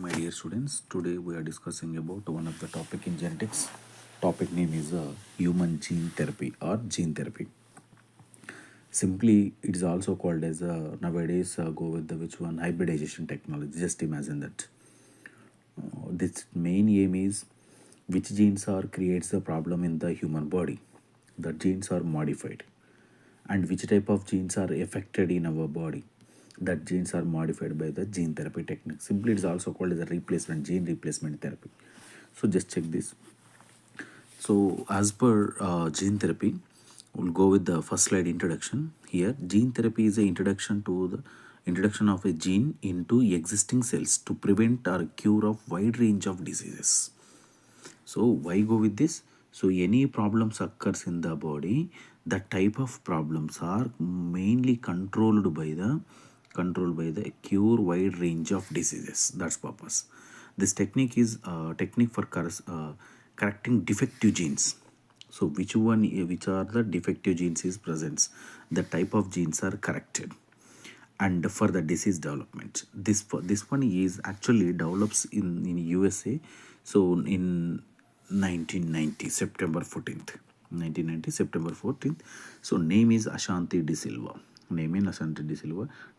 my dear students. Today we are discussing about one of the topic in genetics. Topic name is human gene therapy or gene therapy. Simply, it is also called as nowadays go with the which one hybridization technology. Just imagine that. This main aim is which genes are creates the problem in the human body. The genes are modified, and which type of genes are affected in our body. That genes are modified by the gene therapy technique. Simply, it is also called as a replacement gene replacement therapy. So just check this. So as per gene therapy, we'll go with the first slide introduction. Here, gene therapy is a introduction of a gene into existing cells to prevent or cure of wide range of diseases. So why go with this? So any problems occurs in the body, the type of problems are mainly controlled by the cure wide range of diseases. That's purpose. This technique is technique for correcting defective genes. So which are the defective genes is present, the type of genes are corrected, and for the disease development. This one is actually develops in USA. So in 1990 September 14th, 1990 September 14th. So name is Ashanti De Silva.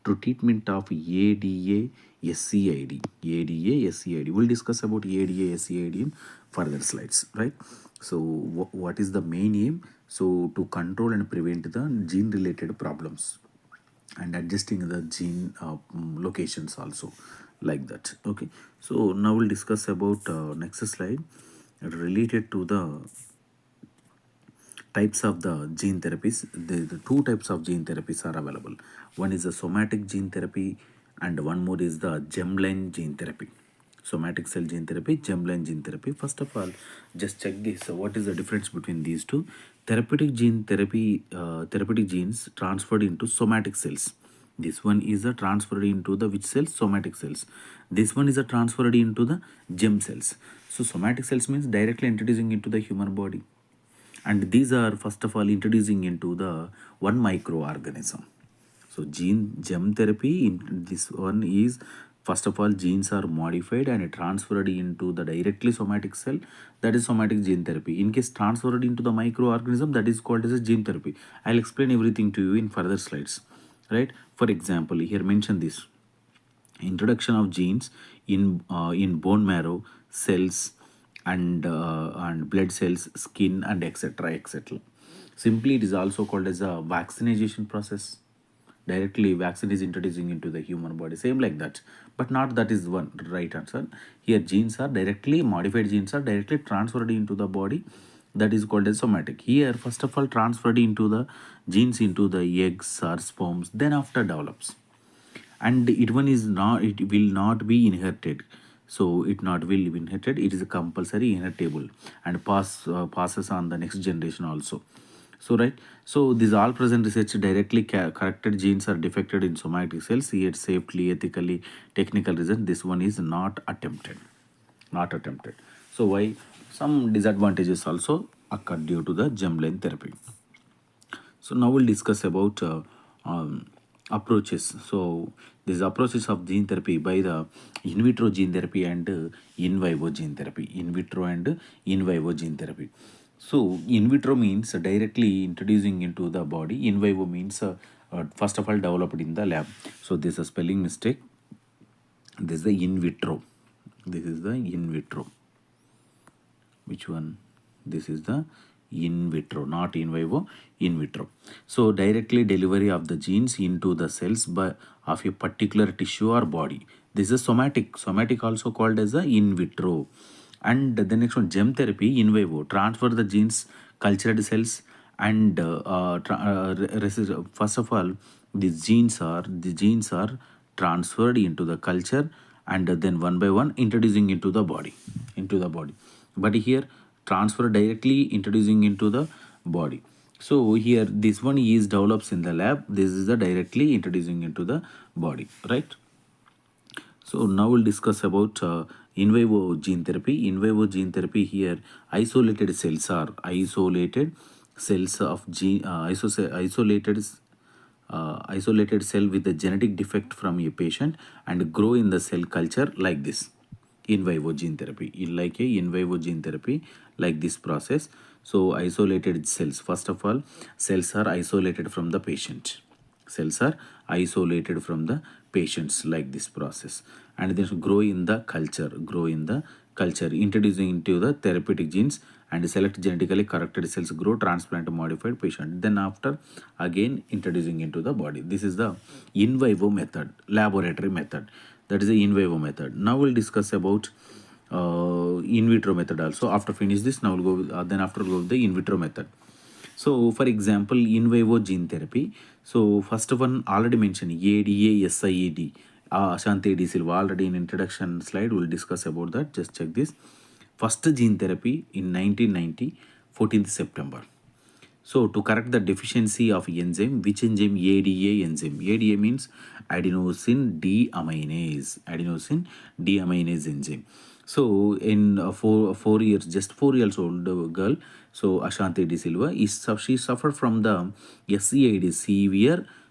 To treatment of ADA SCID. ADA SCID. We'll discuss about ADA SCID in further slides, right? So what is the main aim? So to control and prevent the gene related problems and adjusting the gene locations also, like that. Okay, so now we'll discuss about next slide related to the types of the gene therapies. The two types of gene therapies are available. One is the somatic gene therapy and one more is the germline gene therapy. Somatic cell gene therapy, germline gene therapy. First of all, just check this. So what is the difference between these two? Therapeutic gene therapy, therapeutic genes transferred into somatic cells. This one is a transferred into the which cells? Somatic cells. This one is a transferred into the germ cells. So somatic cells means directly introducing into the human body, and these are first of all introducing into the one microorganism. So gem therapy in this one is first of all genes are modified and transferred into the directly somatic cell, that is somatic gene therapy. In case transferred into the microorganism, that is called as a gene therapy. I'll explain everything to you in further slides, right? For example, here mention this introduction of genes in bone marrow cells and blood cells, skin, and etc etc. Simply, it is also called as a vaccination process. Directly vaccine is introducing into the human body, same like that, but not that is one right answer. Here genes are directly modified, genes are directly transferred into the body, that is called as somatic. Here first of all transferred into the genes into the eggs or sperms, then after develops, and it one is not, it will not be inherited. So it not will be inherited, it is a compulsory inheritable and passes on the next generation also. So right, so these all present research directly corrected genes are defected in somatic cells, yet safely, ethically, technical reason this one is not attempted. So why? Some disadvantages also occur due to the germline therapy. So now we'll discuss about approaches. So these approaches of gene therapy by the in vitro gene therapy and in vivo gene therapy. In vitro and in vivo gene therapy. So in vitro means directly introducing into the body. In vivo means first of all developed in the lab. So this is a spelling mistake. This is the in vitro. This is the in vitro. Which one? This is the in vitro, not in vivo, in vitro. So directly delivery of the genes into the cells by of a particular tissue or body. This is somatic. Somatic also called as a in vitro. And the next one, gem therapy, in vivo, transfer the genes, cultured cells, and first of all, the genes are transferred into the culture, and then one by one introducing into the body, But here transfer directly introducing into the body. So here this one is develops in the lab. This is the directly introducing into the body, right? So now we'll discuss about in vivo gene therapy. In vivo gene therapy, here isolated cells are isolated cells of gene isolated cell with a genetic defect from a patient and grow in the cell culture like this. in vivo gene therapy, like a in vivo gene therapy, like this process. So isolated cells, first of all, cells are isolated from the patient. Cells are isolated from the patients, like this process, and then grow in the culture, introducing into the therapeutic genes, and select genetically corrected cells, grow, transplant modified patient, then after again introducing into the body. This is the in vivo method, laboratory method. That is the in vivo method. Now we'll discuss about in vitro method also. After finish this, now we'll go with, then after we'll go with the in vitro method. So for example, in vivo gene therapy. So first one already mentioned, ADA SIED. Ashanti D. Silva, already in introduction slide we'll discuss about that. Just check this. First gene therapy in 1990, 14th September. So to correct the deficiency of enzyme, which enzyme? ADA enzyme. ADA means adenosine deaminase. Adenosine deaminase enzyme. So in 4 years, just 4 years old girl, so Ashanti De Silva, she suffered from the SCID,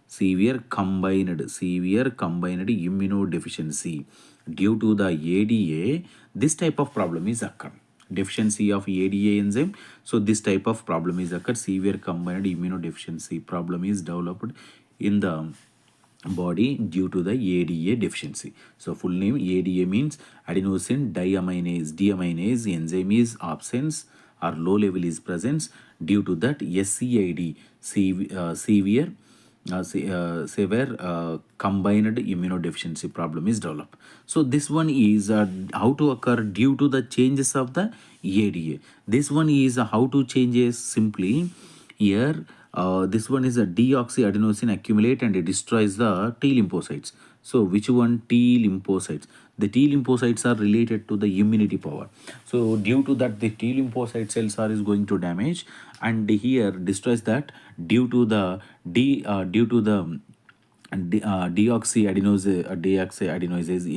severe combined immunodeficiency. Due to the ADA, this type of problem is occurred. Deficiency of ADA enzyme. So this type of problem is occurred. Severe combined immunodeficiency problem is developed in the body due to the ADA deficiency. So full name ADA means adenosine deaminase enzyme is absence or low level is presence. Due to that SCID, severe combined immunodeficiency problem is developed. So this one is how to occur due to the changes of the ADA. This one is how to changes simply here. This one is a deoxyadenosine accumulate and it destroys the T lymphocytes. So which one? T lymphocytes. The T lymphocytes are related to the immunity power. So due to that, the T lymphocyte cells are is going to damage, and here destroys that due to the deoxyadenosine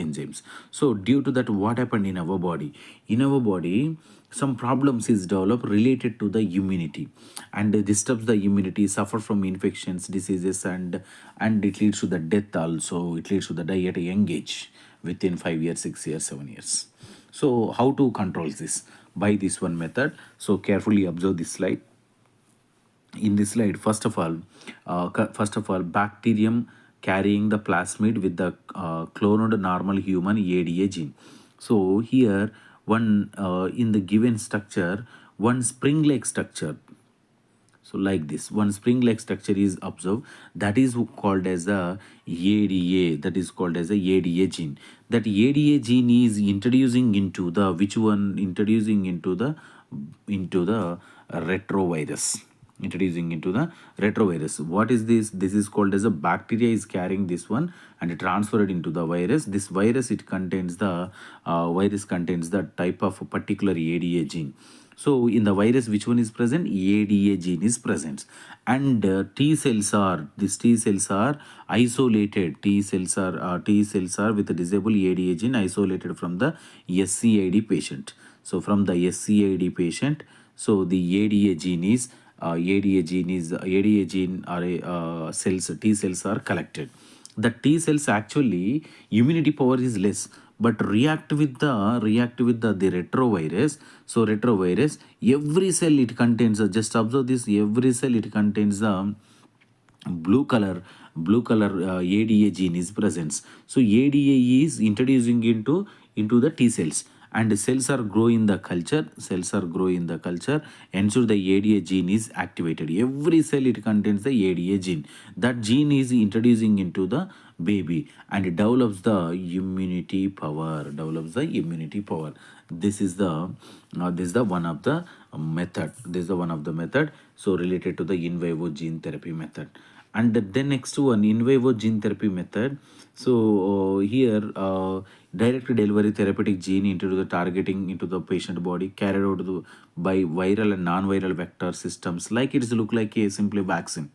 enzymes. So due to that, what happened in our body? In our body, some problems is developed related to the immunity, and it disturbs the immunity, suffer from infections, diseases, and it leads to the death also. It leads to the die at a young age, within 5 years, 6 years, 7 years. So how to control this? By this one method. So carefully observe this slide. In this slide, first of all, bacterium carrying the plasmid with the cloned normal human ADA gene. So here one in the given structure, one spring-like structure. So like this, one spring-like structure is observed. That is called as the ADA. That is called as the ADA gene. That ADA gene is introducing into the which one? Introducing into the retrovirus. Introducing into the retrovirus. What is this? This is called as a bacteria is carrying this one and transferred into the virus. This virus, it contains the type of particular ADA gene. So in the virus, which one is present? ADA gene is present, and T cells are isolated. T cells are with the disabled ADA gene isolated from the SCID patient. So from the SCID patient, so the ADA gene cells, T cells are collected. The T cells, actually immunity power is less, but react with the retrovirus. So retrovirus, every cell it contains, just observe this, every cell it contains the blue color ADA gene is present. So ADA is introducing into the T cells, and cells are grow in the culture. Ensure the ADA gene is activated. Every cell it contains the ADA gene. That gene is introducing into the baby, and it develops the immunity power. This is the one of the method. So related to the in vivo gene therapy method. And then next one, in vivo gene therapy method. So here direct delivery therapeutic gene into the targeting into the patient body, carried out by viral and non-viral vector systems, like it look like a simply vaccine.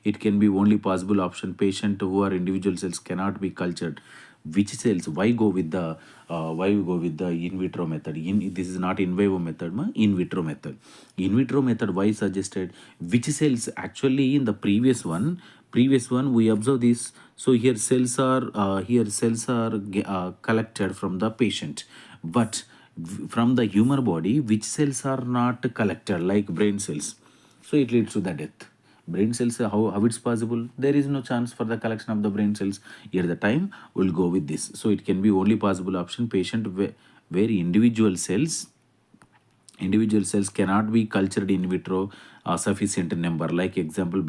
It can be only possible option. Patient who are individual cells cannot be cultured. Which cells? Why go with the in vitro method? This is not in vivo method, in vitro method. In vitro method, why suggested? Which cells? Actually in the previous one we observe this. So here cells are collected from the patient, but from the human body, which cells are not collected, like brain cells. So it leads to the death. Brain cells, how it's possible? There is no chance for the collection of the brain cells. Here the time will go with this. So it can be only possible option patient where individual cells cannot be cultured in vitro sufficient number, like example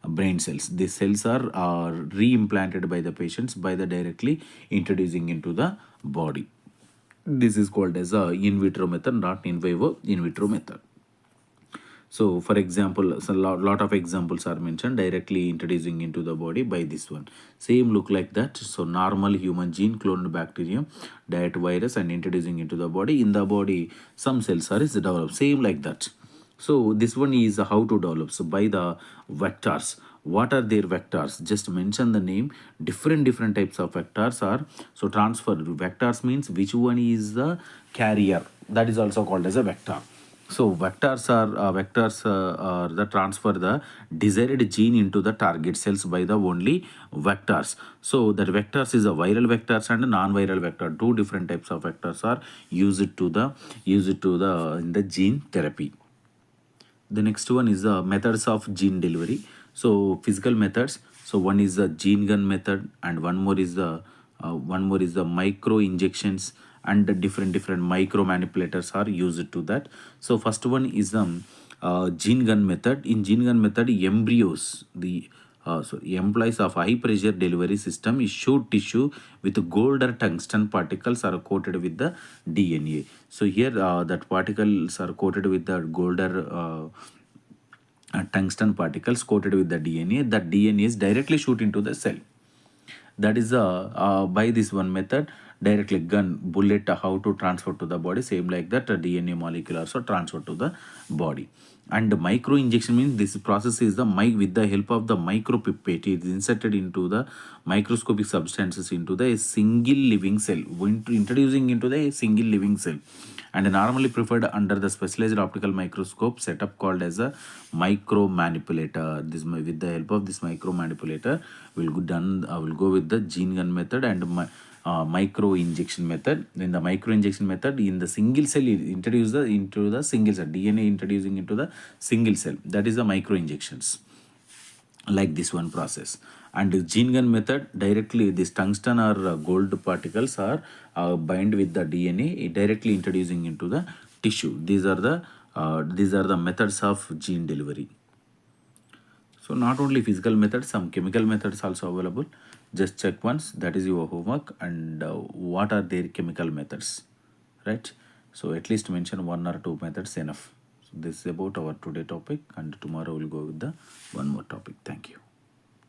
brain cells. These cells are re-implanted by the patients by the directly introducing into the body. This is called as a in vitro method, not in vivo, in vitro method. So for example, so lot of examples are mentioned, directly introducing into the body by this one. Same look like that. So normal human gene, cloned bacterium, diet virus, and introducing into the body. In the body, some cells are is developed. Same like that. So this one is how to develop. So by the vectors. What are their vectors? Just mention the name. Different types of vectors are. So transfer vectors means which one is the carrier. That is also called as a vector. So vectors are the transfer the desired gene into the target cells by the only vectors. So that vectors is a viral vectors and a non-viral vector. Two different types of vectors are used to the in the gene therapy. The next one is the methods of gene delivery. So physical methods. So one is the gene gun method, and one more is the micro injections, and the different micro manipulators are used to that. So first one is the gene gun method. In gene gun method, embryos, the employees of high pressure delivery system is shoot tissue with gold or tungsten particles are coated with the DNA. So here that particles are coated with the gold or tungsten particles coated with the DNA. That DNA is directly shoot into the cell. That is by this one method, directly gun bullet how to transfer to the body. Same like that, DNA molecule also transfer to the body. And micro injection means this process is the mic with the help of the micropipette. It is inserted into the microscopic substances into the single living cell, when introducing into the single living cell, and normally preferred under the specialized optical microscope setup called as a micro manipulator. This with the help of this micro manipulator will go with the gene gun method and micro injection method. In the micro injection method, in the single cell introduce the into the single cell DNA, introducing into the single cell. That is the micro injections, like this one process. And the gene gun method, directly this tungsten or gold particles are bind with the DNA, directly introducing into the tissue. These are the methods of gene delivery. So not only physical methods, some chemical methods also available. Just check once. That is your homework. And what are their chemical methods, right? So at least mention one or two methods enough. So this is about our today topic, and tomorrow we'll go with the one more topic. Thank you.